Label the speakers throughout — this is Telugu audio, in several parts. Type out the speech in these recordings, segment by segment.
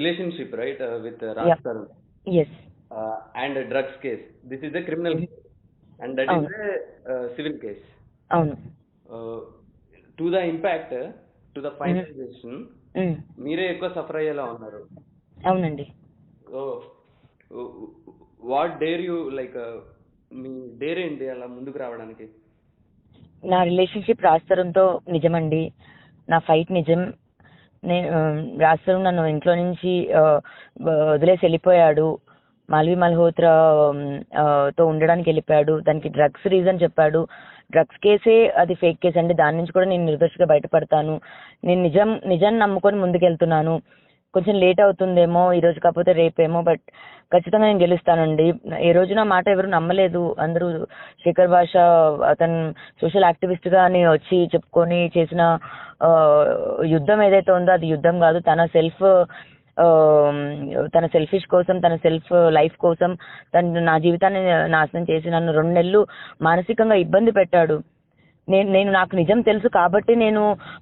Speaker 1: relationship, right, with
Speaker 2: Yeah.
Speaker 1: Raj Karan
Speaker 2: Yes.
Speaker 1: and a drugs case. This is a criminal
Speaker 2: Mhm.
Speaker 1: case, and that is
Speaker 2: అవును.
Speaker 1: a civil case.
Speaker 2: అవును.
Speaker 1: Uh, to the impact, to the
Speaker 2: Mhm.
Speaker 1: finalization, మీరే ఎక్కువ సఫర్ అయ్యేలా ఉన్నారు.
Speaker 2: అవునండి.
Speaker 1: So what dare you like, me dare ఏంటి అలా ముందుకు రావడానికి?
Speaker 2: నా రిలేషన్షిప్ రాజ్తరుణ్తో నిజమండి. నా ఫైట్ నిజం. నేను రాజ్తరుణ్ నన్ను ఇంట్లో నుంచి వదిలేసి వెళ్ళిపోయాడు. మాల్వి మల్హోత్రా తో ఉండడానికి వెళ్ళిపోయాడు. దానికి డ్రగ్స్ రీజన్ చెప్పాడు. డ్రగ్స్ కేసే అది ఫేక్ కేసు అండి. దాని నుంచి కూడా నేను నిర్దోషిగా బయటపడతాను. నేను నిజాన్ని నమ్ముకొని ముందుకెళ్తున్నాను. కొంచెం లేట్ అవుతుందేమో, ఈరోజు కాకపోతే రేపేమో, బట్ ఖచ్చితంగా నేను గెలుస్తానండి. ఏ రోజు నా మాట ఎవరు నమ్మలేదు. అందరూ శేఖర్ భాష అతను సోషల్ యాక్టివిస్ట్గా అని వచ్చి చెప్పుకొని చేసిన యుద్ధం ఏదైతే ఉందో అది యుద్ధం కాదు. తన సెల్ఫిష్ కోసం, తన సెల్ఫ్ లైఫ్ కోసం తను నా జీవితాన్ని నాశనం చేసి నన్ను 2 నెలలు మానసికంగా ఇబ్బంది పెట్టాడు. నేను నాకు నిజం తెలుసు కాబట్టి నేను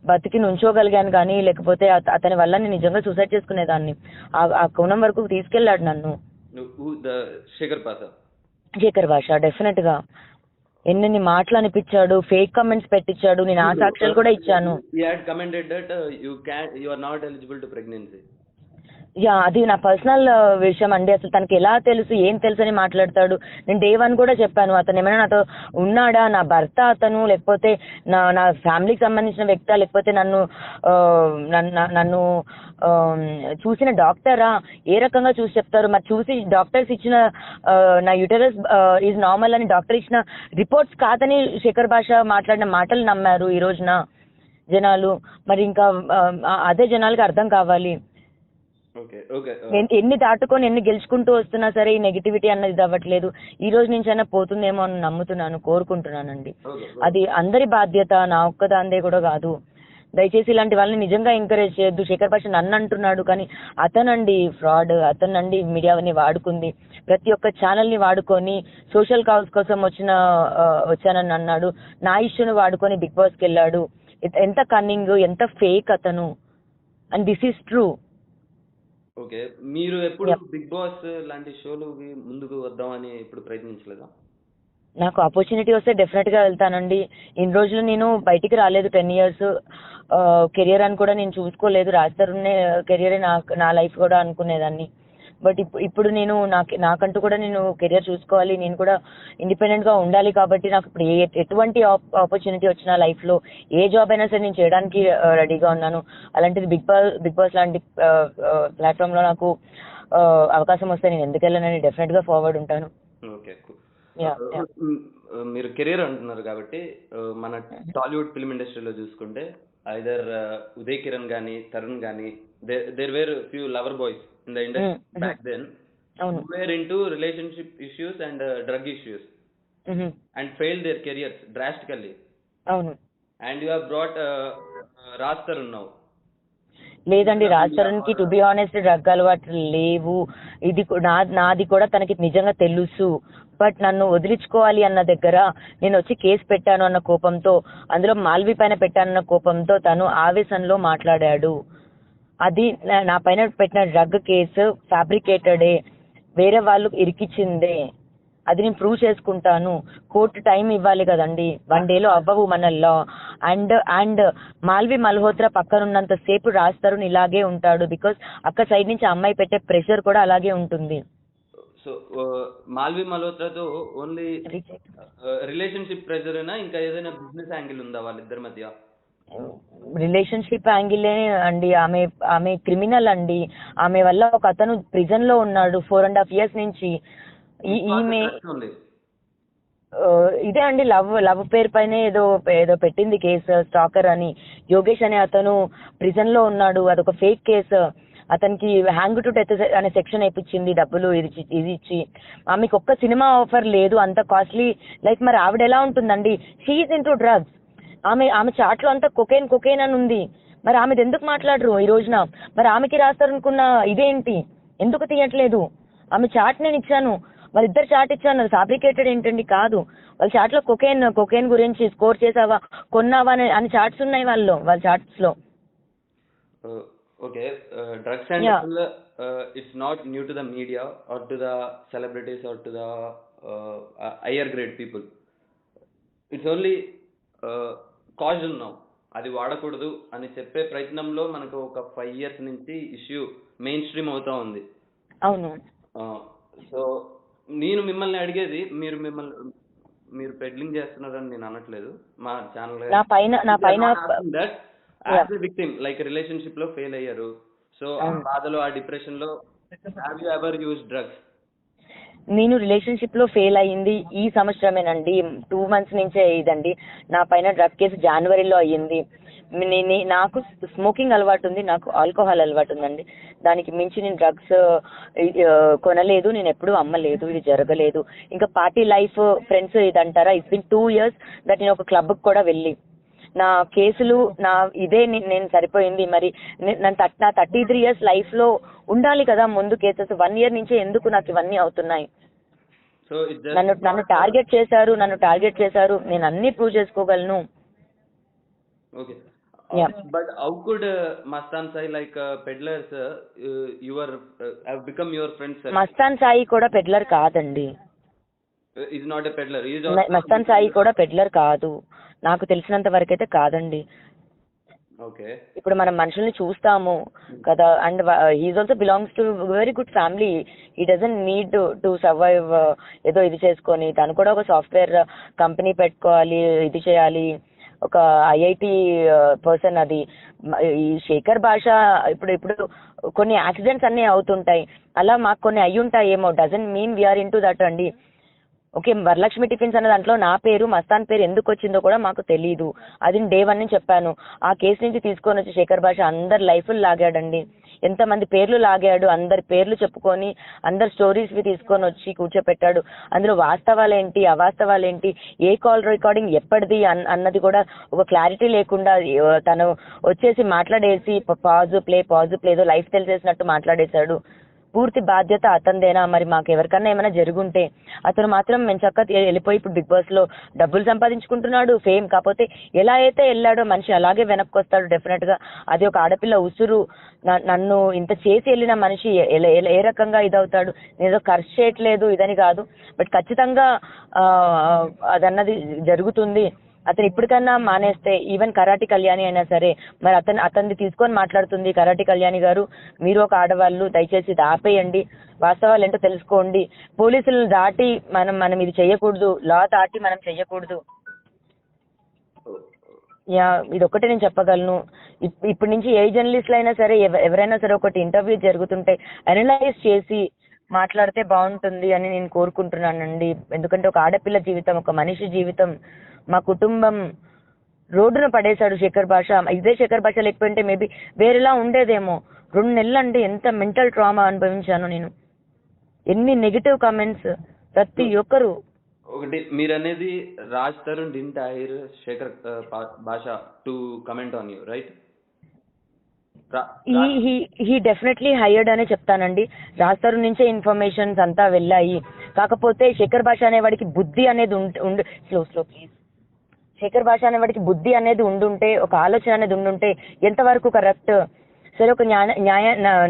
Speaker 2: బతికి నుంచోగలిగాను, కానీ లేకపోతే అతని వల్ల నేను నిజంగా సూసైడ్ చేసుకునేదాన్ని. ఆ కోణం వరకు తీసుకెళ్లాడు నన్ను శేఖర్ భాష. డెఫినెట్ గా ఎన్ని మాటలు అనిపించాడు, ఫేక్ కమెంట్స్ పెట్టించాడు. నేను ఆ సాక్ష్యాలు కూడా ఇచ్చాను. యా, అది నా పర్సనల్ విషయం అండి. అసలు తనకి ఎలా తెలుసు, ఏం తెలుసు అని మాట్లాడతాడు. నేను డే 1 కూడా చెప్పాను, అతను ఏమైనా నాతో ఉన్నాడా, నా భర్త అతను, లేకపోతే నా ఫ్యామిలీకి సంబంధించిన వ్యక్తా, లేకపోతే నన్ను చూసిన డాక్టరా, ఏ రకంగా చూసి చెప్తారు? మరి చూసి డాక్టర్స్ ఇచ్చిన నా యూటరస్ ఈజ్ నార్మల్ అని డాక్టర్ ఇచ్చిన రిపోర్ట్స్ కాదని శేఖర్ భాష మాట్లాడిన మాటలు నమ్మారు ఈ రోజున జనాలు. మరి ఇంకా అదే జనాలకి అర్థం కావాలి. ఎన్ని దాటుకొని ఎన్ని గెలుచుకుంటూ వస్తున్నా సరే ఈ నెగిటివిటీ అన్నది అవ్వట్లేదు. ఈ రోజు నుంచి అయినా పోతుందేమో అని నమ్ముతున్నాను, కోరుకుంటున్నానండి. అది అందరి బాధ్యత, నా ఒక్కదాందే కూడా కాదు. దయచేసి ఇలాంటి వాళ్ళని నిజంగా ఎంకరేజ్ చేయొద్దు. శేఖర్ భాష నన్ను అంటున్నాడు, కానీ అతనండి ఫ్రాడ్. అతనండి మీడియాని వాడుకుంది, ప్రతి ఒక్క ఛానల్ని వాడుకొని సోషల్ కాజ్ కోసం వచ్చానని అన్నాడు. నా ఇష్యూని వాడుకొని బిగ్ బాస్కి వెళ్ళాడు. ఎంత కన్నింగ్, ఎంత ఫేక్ అతను. And this is true.
Speaker 1: Okay, మీరు ఎప్పుడు బిగ్ బాస్ లాంటి షోలు ముందుకు వద్దామని ఎప్పుడు ప్రయత్నించలేదా?
Speaker 2: నాకు ఆపర్చునిటీ వస్తే డెఫినెట్ గా వెళ్తానండి. ఇన్ని రోజులు నేను బయటికి రాలేదు. 10 years కెరియర్ అని కూడా నేను చూసుకోలేదు. రాజ్తరుణ్నే కెరియరే నా లైఫ్ కూడా అనుకునేదాన్ని. బట్ ఇప్పుడు నేను నాకంటూ కూడా నేను కెరియర్ చూసుకోవాలి, నేను కూడా ఇండిపెండెంట్ గా ఉండాలి. కాబట్టి నాకు ఇప్పుడు ఎటువంటి ఆపర్చునిటీ వచ్చినా లైఫ్ లో, ఏ జాబ్ అయినా సరే నేను చేయడానికి రెడీగా ఉన్నాను. అలాంటిది బిగ్ బాస్ లాంటి ప్లాట్ఫామ్ లో నాకు అవకాశం వస్తే నేను ఎందుకు వెళ్ళానని డెఫినెట్ గా ఫార్వర్డ్ ఉంటాను.
Speaker 1: మీరు కెరీర్ అంటున్నారు కాబట్టి మన టాలీవుడ్ ఫిల్మ్ ఇండస్ట్రీలో చూసుకుంటే ఐదర్ ఉదయ్ కిరణ్ గానీ, తరుణ్ గానీ, there were few lover boys in the industry back then who were into relationship issues and drug issues and failed their careers drastically. And you have brought Raj Tarun now.
Speaker 2: లేదండి, రాజ్ తరుణ్ కి టు బి ఆనెస్ట్ డ్రగ్ అలవాట్లు లేవు. ఇది నాది కూడా తనకి నిజంగా తెలుసు. బట్ నన్ను వదిలించుకోవాలి అన్న దగ్గర నేను వచ్చి కేసు పెట్టాను అన్న కోపంతో, అందులో మాల్వి పైన పెట్టానన్న కోపంతో తను ఆవేశంలో మాట్లాడాడు. అది నా పైన పెట్టిన డ్రగ్ కేసు ఫ్యాబ్రికేటెడే, వేరే వాళ్ళు ఇరికిచ్చిందే. అది నేను ప్రూవ్ చేసుకుంటాను. కోర్టు టైం ఇవ్వాలి కదండి, 1 day అవ్వవు మన లా. అండ్ మాల్వి మల్హోత్రా పక్కనున్నంత సేపు రాజ్ తరుణ్ ఇలాగే ఉంటాడు. బికాస్ అక్క సైడ్ నుంచి అమ్మాయి పెట్టే ప్రెషర్ కూడా అలాగే ఉంటుంది.
Speaker 1: సో మాల్వి మల్హోత్రాతో ఓన్లీ రిలేషన్షిప్ ప్రెషర్ అయినా ఇంకా ఏదైనా బిజినెస్ యాంగిల్ ఉందా వాళ్ళిద్దరి మధ్య?
Speaker 2: రిలేషన్షిప్ యాంగిలే అండి. ఆమె క్రిమినల్ అండి. ఆమె వల్ల ఒక అతను ప్రిజన్ లో ఉన్నాడు 4.5 years నుంచి. ఈమె ఇదే అండి లవ్ పేరు పైన ఏదో పెట్టింది కేసు, స్టాకర్ అని. యోగేష్ అనే అతను ప్రిజన్ లో ఉన్నాడు, అదొక ఫేక్ కేసు. అతనికి హ్యాంగ్ టు డెత్ అనే సెక్షన్ వేయించింది డబ్బులు ఇది ఇచ్చి. ఆమెకు ఒక్క సినిమా ఆఫర్ లేదు, అంత కాస్ట్లీ లైఫ్. మరి ఆవిడ ఎలా ఉంటుందండి? She is into drugs. ఆమె చాట్లో అంతా కొకేన్ అని ఉంది. మరి ఆమెది ఎందుకు మాట్లాడరు ఈ రోజున? మరి ఆమెకి రాస్తారనుకున్న ఇదేంటి, ఎందుకు తీయట్లేదు? ఆమె చాట్ నేను ఇచ్చాను, వాళ్ళిద్దరు చాట్ ఇచ్చాను. ఫ్యాబ్రికేటెడ్ ఏంటండి? కాదు. వాళ్ళ చాట్ లో కొకేన్ గురించి స్కోర్ చేసావా, కొన్నావా అని చాట్స్ ఉన్నాయి వాళ్ళ చాట్స్ లో.
Speaker 1: Okay, drugs and
Speaker 2: Yeah.
Speaker 1: all, it's not new to the media or to the celebrities or to the higher grade people. It's only cousin now. అది వాడకూడదు అని చెప్పే ప్రయత్నంలో మనకు ఒక 5 years నుంచి ఇష్యూ మెయిన్ స్ట్రీమ్ అవుతా ఉంది.
Speaker 2: అవును.
Speaker 1: సో నేను మిమ్మల్ని అడిగేది, మీరు పెడ్లింగ్ చేస్తున్నారని నేను అనట్లేదు. మా ఛానల్
Speaker 2: నా పైన
Speaker 1: that as a victim, like relationship లో ఫెయిల్ అయ్యారు, సో ఆ బాధలో ఆ డిప్రెషన్ లో have you ever use drugs?
Speaker 2: నేను రిలేషన్షిప్ లో ఫెయిల్ అయ్యింది ఈ సంవత్సరమేనండి, 2 months నుంచే ఇదండి. నా పైన డ్రగ్ కేసు జనవరిలో అయ్యింది. నాకు స్మోకింగ్ అలవాటు ఉంది, నాకు ఆల్కహాల్ అలవాటు ఉందండి. దానికి మించి నేను డ్రగ్స్ కొనలేదు, నేను ఎప్పుడూ అమ్మలేదు, ఇది జరగలేదు. ఇంకా పార్టీ లైఫ్ ఫ్రెండ్స్ ఇది అంటారా, ఇట్స్ బిన్ 2 years దట్ నేను ఒక క్లబ్కి కూడా వెళ్ళి నా కేసులు ఇదే నేను సరిపోయింది. మరి నా 33 years లైఫ్ లో ఉండాలి కదా ముందు కేసెస్, 1 year నుంచే ఎందుకు నాకు ఇవన్నీ అవుతున్నాయి?
Speaker 1: సో
Speaker 2: నన్ను టార్గెట్ చేశారు, నేను అన్ని ప్రూవ్ చేసుకోగలను.
Speaker 1: Okay, but how could Mastan Sai like peddlers have become your friends?
Speaker 2: Mastan Sai కూడా పెడ్లర్ కాదండి.
Speaker 1: Is not a peddler.
Speaker 2: Mastan Sai కూడా పెడ్లర్ కాదు, నాకు తెలిసినంత వరకు అయితే కాదండి.
Speaker 1: ఓకే,
Speaker 2: ఇప్పుడు మనం మనుషుల్ని చూస్తాము కదా, and he's also belongs to very good family. He doesn't need to survive ఏదో ఇది చేసుకొని. తను కూడా ఒక సాఫ్ట్వేర్ కంపెనీ పెట్టుకోవాలి, ఇది చేయాలి, ఒక ఐఐటి పర్సన్. అది ఈ శేఖర్ భాష ఇప్పుడు కొన్ని యాక్సిడెంట్స్ అన్నీ అవుతుంటాయి, అలా మాకు కొన్ని అయ్యి ఉంటాయేమో, doesn't mean we're into that అండి. ఓకే, వరలక్ష్మి టిఫిన్స్ అనే దాంట్లో నా పేరు, మస్తాన్ పేరు ఎందుకు వచ్చిందో కూడా మాకు తెలీదు. అది డే 1 నుంచి చెప్పాను. ఆ కేసు నుంచి తీసుకొని వచ్చి శేఖర్ భాష అందరి లైఫ్లు లాగాడండి, ఎంతమంది పేర్లు లాగాడు, అందరి పేర్లు చెప్పుకొని అందరి స్టోరీస్వి తీసుకొని వచ్చి కూర్చోపెట్టాడు. అందులో వాస్తవాలేంటి అవాస్తవాలేంటి, ఏ కాల్ రికార్డింగ్ ఎప్పటిది అన్నది కూడా ఒక క్లారిటీ లేకుండా తను వచ్చేసి మాట్లాడేసి పాజ్ ప్లే ఏదో లైఫ్ తెలిసేసినట్టు మాట్లాడేశాడు. పూర్తి బాధ్యత అతనిదేనా? మరి మాకు ఎవరికన్నా ఏమైనా జరుగుంటే అతను మాత్రం మేము చక్కగా వెళ్ళిపోయి ఇప్పుడు బిగ్ బాస్ లో డబ్బులు సంపాదించుకుంటున్నాడు, ఫేమ్. కాకపోతే ఎలా అయితే వెళ్ళాడో మనిషి అలాగే వెనక్కి వస్తాడు డెఫినెట్ గా. అది ఒక ఆడపిల్ల ఉసురు, నన్ను ఇంత చేసి వెళ్ళిన మనిషి ఏ రకంగా ఇదవుతాడు? నేను ఖర్చు చేయట్లేదు ఇదని కాదు, బట్ ఖచ్చితంగా అదన్నది జరుగుతుంది. అతను ఇప్పటికన్నా మానేస్తే, ఈవెన్ కరాటి కళ్యాణి అయినా సరే, మరి అతన్ని తీసుకొని మాట్లాడుతుంది కరాటి కళ్యాణి గారు. మీరు ఒక ఆడవాళ్ళు, దయచేసి ఇది ఆపేయండి, వాస్తవాలు ఏంటో తెలుసుకోండి. పోలీసులను దాటి మనం ఇది చెయ్యకూడదు, లా దాటి మనం చెయ్యకూడదు. ఇది ఒక్కటే నేను చెప్పగలను. ఇప్పటి నుంచి ఏ జర్నలిస్టులు అయినా సరే, ఎవరైనా సరే ఒకటి ఇంటర్వ్యూ జరుగుతుంటే అనలైజ్ చేసి మాట్లాడితే బాగుంటుంది అని నేను కోరుకుంటున్నానండి. ఎందుకంటే ఒక ఆడపిల్ల జీవితం, ఒక మనిషి జీవితం, మా కుటుంబం రోడ్డున పడేశాడు శేఖర్ భాష. ఇదే శేఖర్ భాష లేకపోయింటే మేబీ వేరేలా ఉండేదేమో. 2 నెలలు అండి ఎంత మెంటల్ ట్రామా అనుభవించాను నేను, ఎన్ని నెగిటివ్ కామెంట్స్ ప్రతి ఒక్కరు.
Speaker 1: ఒకటి మీరు అనేది, రాజ్ తరుణ్ didn't hire శేఖర్ భాష to comment on you, right?
Speaker 2: He definitely hired అనే చెప్తానండి. రాజ్ తరుణ్ నుంచే ఇన్ఫర్మేషన్స్ అంతా వెళ్ళాయి. కాకపోతే శేఖర్ భాష అనేవాడికి బుద్ధి అనేది స్లో ప్లీజ్. శేఖర్ భాష అనేవాడికి బుద్ధి అనేది ఉండుంటే, ఒక ఆలోచన అనేది ఉండుంటే ఎంతవరకు కరెక్ట్? సరే, ఒక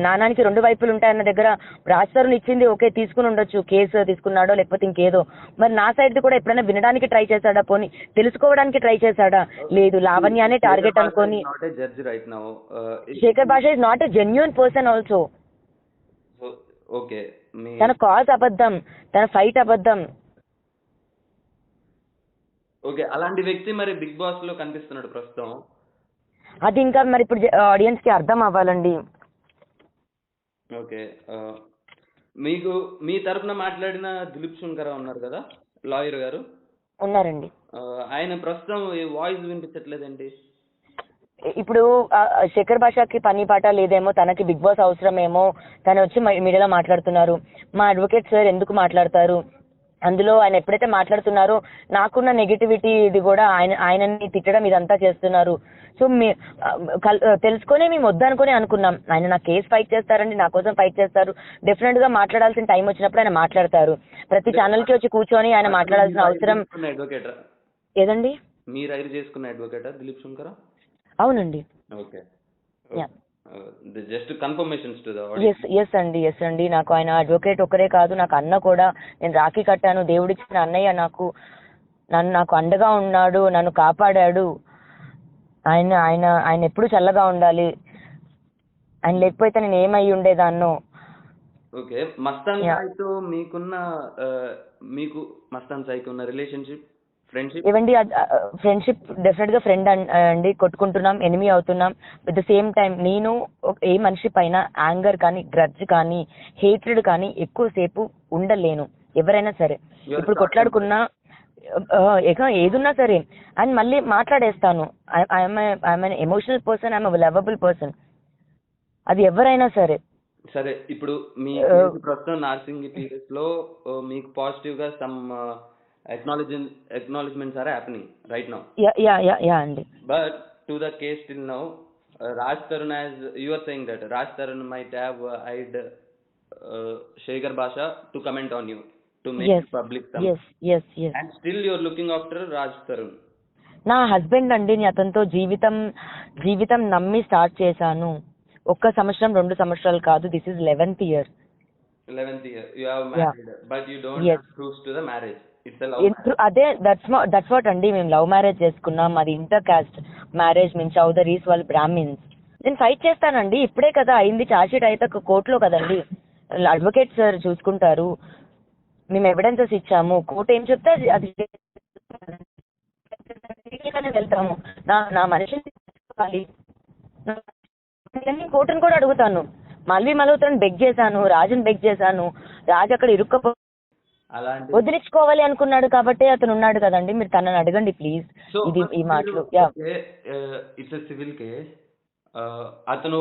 Speaker 2: నాణానికి 2 వైపులు ఉంటాయన్న దగ్గర రాజ్ తరుణ్ ఇచ్చింది ఓకే, తీసుకుని ఉండొచ్చు, కేసు తీసుకున్నాడో లేకపోతే ఇంకేదో. మరి నా సైడ్ కూడా ఎప్పుడైనా వినడానికి ట్రై చేశాడా? పోనీ తెలుసుకోవడానికి ట్రై చేశాడా? లేదు, లావణ్యానే టార్గెట్ అనుకొని. శేఖర్ భాష is not a genuine person also. తన కాజ్ అబద్ధం, తన ఫైట్ అబద్ధం.
Speaker 1: ఓకే, అలాంటి వ్యక్తి మరి బిగ్ బాస్ లో కనిపిస్తున్నాడు ప్రస్తుతం.
Speaker 2: అది ఇంకా మరి ఇప్పుడు ఆడియన్స్ కి అర్థం అవ్వాలండి.
Speaker 1: ఓకే, మీకు మీ తరఫున మాట్లాడిన దిలీప్ శుంకర ఉన్నారు కదా, లాయర్ గారు
Speaker 2: ఉన్నారండి.
Speaker 1: ఆయన ప్రస్తుతం వాయిస్ వినిపించట్లేదండి.
Speaker 2: ఇప్పుడు శేఖర్ భాషకి పని పాట లేదేమో, తనకి బిగ్ బాస్ అవసరమేమో, తను వచ్చి మీడియాలో మాట్లాడుతున్నారు. మా అడ్వకేట్ సార్ ఎందుకు మాట్లాడతారు? అందులో ఆయన ఎప్పుడైతే మాట్లాడుతున్నారో నాకున్న నెగిటివిటీ ఇది కూడా ఆయనని తిట్టడం ఇదంతా చేస్తున్నారు. సో తెలుసుకొని మేము వద్దనుకొని అనుకున్నాం. ఆయన నా కేసు ఫైట్ చేస్తారండి, నా కోసం ఫైట్ చేస్తారు. డెఫినెట్ గా మాట్లాడాల్సిన టైం వచ్చినప్పుడు ఆయన మాట్లాడతారు. ప్రతి ఛానల్ కి వచ్చి కూర్చొని ఆయన మాట్లాడాల్సిన అవసరం ఏదండి?
Speaker 1: మీరు హైర్ చేసుకున్న అడ్వకేటా దిలీప్ శుంకర?
Speaker 2: అవునండి.
Speaker 1: Okay, just confirmations to the audience.
Speaker 2: Yes అండి. నాకు ఆయన అడ్వకేట్ ఒకరే కాదు, నాకు అన్న కూడా. నేను రాఖీ కట్టాను, దేవుడిచ్చిన అన్నయ్య నాకు అండగా ఉన్నాడు, నన్ను కాపాడాడు. ఆయన ఆయన ఆయన ఎప్పుడు చల్లగా ఉండాలి. ఆయన లేకపోతే నేను ఏమై ఉండేదాన్నో.
Speaker 1: ఓకే, మస్తాన్ సాయితో మీకు మస్తాన్ సాయికి ఉన్న రిలేషన్షిప్, ఫ్రెండ్షిప్?
Speaker 2: ఏవండి, ఫ్రెండ్షిప్ డెఫినెట్ గా ఫ్రెండ్ అండి. కొట్టుకుంటున్నాం, ఎనిమీ అవుతున్నాం. విత్ ద సేమ్ టైం నేను ఏ మనిషి పైన యాంగర్ కానీ, గ్రడ్జ్ కానీ, హేట్రెడ్ కానీ ఎక్కువసేపు ఉండలేను. ఎవరైనా సరే ఇప్పుడు కొట్లాడుకున్నా ఏదున్నా సరే అండ్ మళ్ళీ మాట్లాడేస్తాను. I'm emotional person, I'm lovable person. అది ఎవరైనా సరే.
Speaker 1: సరే, ఇప్పుడు మీ ప్రస్తుతం నార్సింగ్ పీరియడ్స్ లో మీకు పాజిటివ్ గా some acknowledgements are happening right now.
Speaker 2: Yeah అండి.
Speaker 1: But to the case till now, Raj Tarun, as you are saying that Raj Tarun might have eyed Shekhar Basha to comment on you, to make you public something.
Speaker 2: Yes.
Speaker 1: And still you are looking after Raj Tarun.
Speaker 2: నా హస్బెండ్ అండి. నేను అతనితో జీవితం నమ్మి స్టార్ట్ చేశాను. 1 సంవత్సరం 2 సంవత్సరాలు కాదు. This is 11th year.
Speaker 1: You have married, but you don't have proofs to the marriage.
Speaker 2: అదే దట్స్ వాట్ అండి. మేము లవ్ మ్యారేజ్ చేసుకున్నాం. అది ఇంటర్ కాస్ట్ మ్యారేజ్. మేము చౌదరీస్, వాళ్ళు బ్రాహ్మిన్స్. నేను ఫైట్ చేస్తానండి. ఇప్పుడే కదా అయింది. ఛార్జ్ షీట్ అయితే కోర్టులో కదండి, అడ్వకేట్ సార్ చూసుకుంటారు. మేము ఎవిడెన్సెస్ ఇచ్చాము. కోర్టు ఏం చెప్తే అది వెళ్తాము. నా మనిషిని కోర్టును కూడా అడుగుతాను. మాల్వి మల్హోత్రాని బెగ్ చేశాను, రాజుని బెగ్ చేశాను. రాజు అక్కడ ఇరుక్కపో వదిలించుకోవాలి అనుకున్నాడు కాబట్టి అతను ఉన్నాడు కదండి. మీరు తనని అడగండి ప్లీజ్. ఇది ఈ మాటలు.
Speaker 1: It's civil case. అతను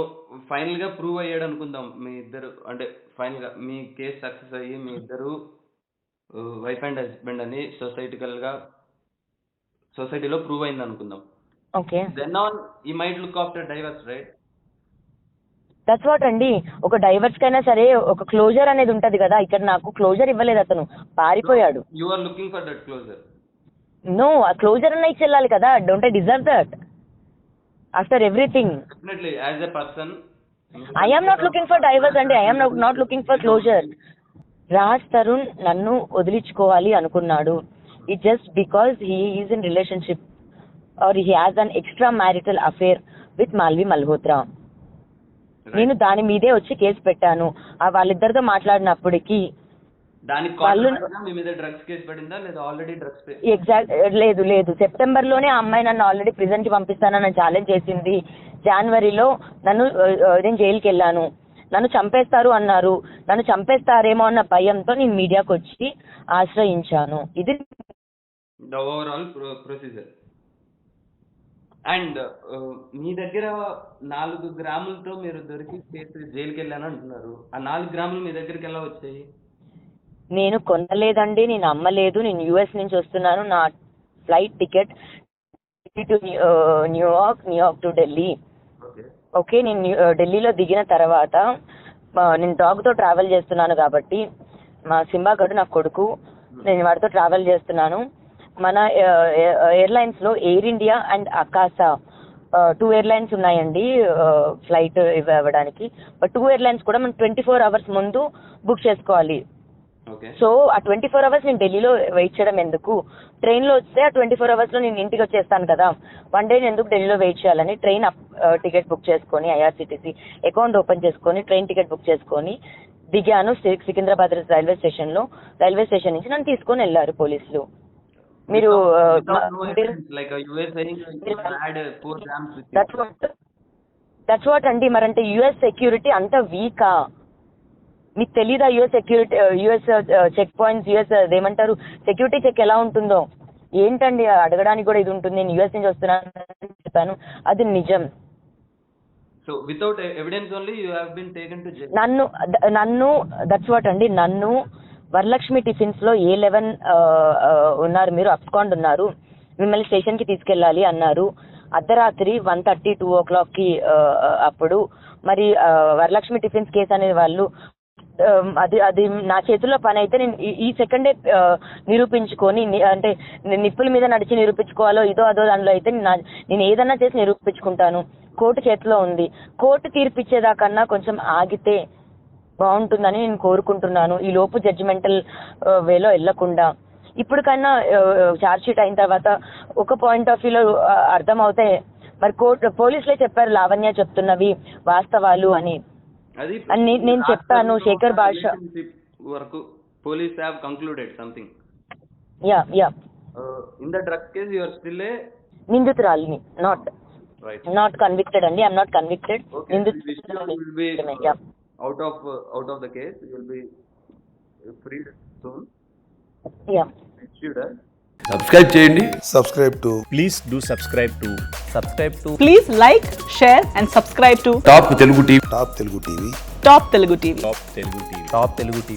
Speaker 1: ఫైనల్ గా ప్రూవ్ అయ్యాడు అనుకుందాం. మీ ఇద్దరు అంటే ఫైనల్ గా మీ కేసు సక్సెస్ అయ్యి మీ ఇద్దరు వైఫ్ అండ్ హస్బెండ్ అని సొసైటీలో ప్రూవ్ అయింది అనుకుందాం.
Speaker 2: Okay,
Speaker 1: then on he might look after divorce, right?
Speaker 2: That's what అండి. ఒక డైవర్స్ కైనా సరే ఒక క్లోజర్ అనేది ఉంటది కదా. ఇక్కడ నాకు క్లోజర్ ఇవ్వలేదు, అతను పారిపోయాడు.
Speaker 1: You are looking for that closure.
Speaker 2: No, ఆ క్లోజర్ అన్న ఇచ్చి వెళ్ళాలి కదా. Don't I deserve that after everything?
Speaker 1: Definitely as a person
Speaker 2: I am not looking for divorce అండి. I am not looking for closure. Raj Tarun నన్ను వదిలించుకోవాలి అనుకున్నాడు. It just because he is in relationship or he has an extra marital affair with Malvi Malhotra. నేను దాని మీదే వచ్చి కేసు పెట్టాను. వాళ్ళిద్దరితో మాట్లాడినప్పటికీ లేదు. సెప్టెంబర్ లోనే ఆ అమ్మాయి నన్ను ఆల్రెడీ ప్రిజన్ కి పంపిస్తానని ఛాలెంజ్ చేసింది. జనవరిలో నేను జైలుకి వెళ్ళాను. నన్ను చంపేస్తారు అన్నారు. నన్ను చంపేస్తారేమో అన్న భయంతో నేను మీడియాకి వచ్చి ఆశ్రయించాను. ఇది
Speaker 1: ఓవరాల్ ప్రొసీజర్. అండ్ మీ దగ్గర 4 గ్రాములతో మీరు దొరికి జైలుకి వెళ్ళాను అంటున్నారు. ఆ 4 గ్రాములు మీ దగ్గరికి ఎలా వచ్చాయి?
Speaker 2: నేను కొనలేదండి, నేను అమ్మలేదు. నేను యుఎస్ నుంచి వస్తున్నాను. నా flight ticket to New York to Delhi. Okay, నేను ఢిల్లీలో దిగిన తర్వాత నేను డాగ్తో ట్రావెల్ చేస్తున్నాను కాబట్టి మా సింబాగడు నా కొడుకు, నేను వాడితో ట్రావెల్ చేస్తున్నాను. మన ఎయిర్లైన్స్ లో air India and Akasa 2 airlines ఉన్నాయండి ఫ్లైట్ ఇవ్వడానికి. బట్ 2 ఎయిర్లైన్స్ కూడా మనం 24 hours ముందు బుక్ చేసుకోవాలి. సో ఆ 24 hours నేను ఢిల్లీలో వెయిట్ చేయడం ఎందుకు? ట్రైన్ లో వస్తే ఆ 24 hours లో నేను ఇంటికి వచ్చేస్తాను కదా. 1 day ఎందుకు ఢిల్లీలో వెయిట్ చేయాలని ట్రైన్ టికెట్ బుక్ చేసుకొని ఐఆర్సిటిసి అకౌంట్ ఓపెన్ చేసుకొని ట్రైన్ టికెట్ బుక్ చేసుకొని దిగాను సికింద్రాబాద్ రైల్వే స్టేషన్ లో. రైల్వే స్టేషన్ నుంచి నన్ను తీసుకొని వెళ్ళారు పోలీసులు. మీరు దట్స్ వాట్ అండి. మరంటే యుఎస్ సెక్యూరిటీ అంత వీకా? మీకు తెలీదా? US security, US checkpoints, US ఏమంటారు సెక్యూరిటీ చెక్ ఎలా ఉంటుందో? ఏంటండి అడగడానికి కూడా ఇది ఉంటుంది. నేను యుఎస్ నుంచి వస్తున్నాను చెప్పాను, అది నిజం. నన్ను దట్స్ వాట్ అండి. నన్ను వరలక్ష్మి టిఫిన్స్ లో A11 ఉన్నారు, మీరు అప్స్కాండ్ ఉన్నారు, మిమ్మల్ని స్టేషన్ కి తీసుకెళ్ళాలి అన్నారు. అర్ధరాత్రి 1:30, 2 o'clock కి అప్పుడు మరి వరలక్ష్మి టిఫిన్స్ కేసు అనే వాళ్ళు అది నా చేతుల్లో పని అయితే నేను ఈ సెకండే నిరూపించుకొని, అంటే నిప్పుల మీద నడిచి నిరూపించుకోవాలో ఇదో అదో దానిలో అయితే నేను ఏదన్నా చేసి నిరూపించుకుంటాను. కోర్టు చేతిలో ఉంది. కోర్టు తీర్పిచ్చేదాకన్నా కొంచెం ఆగితే బాగుంటుందని నేను కోరుకుంటున్నాను. ఈ లోపు జడ్జిమెంటల్ వేలో వెళ్ళకుండా ఇప్పుడు కన్నా ఛార్జ్ షీట్ అయిన తర్వాత ఒక పాయింట్ ఆఫ్ వ్యూలో అర్థం అవుతే, మరి పోలీసులే చెప్పారు లావణ్య చెప్తున్నవి వాస్తవాలు అని.
Speaker 1: అది
Speaker 2: నేను చెప్తాను శేఖర్ భాష
Speaker 1: వరకు police have concluded something.
Speaker 2: Yeah
Speaker 1: in the drug case you are still a
Speaker 2: నిందితురాలిని, నాట్ కన్విక్టెడ్ అండి. I'm not convicted.
Speaker 1: out of the case, you will be freed soon.
Speaker 2: Yeah.
Speaker 3: Subscribe చేయండి.
Speaker 4: Please do subscribe to
Speaker 5: Please like, share and subscribe to
Speaker 3: top Telugu TV.
Speaker 5: Top Telugu TV.
Speaker 4: Top Telugu TV.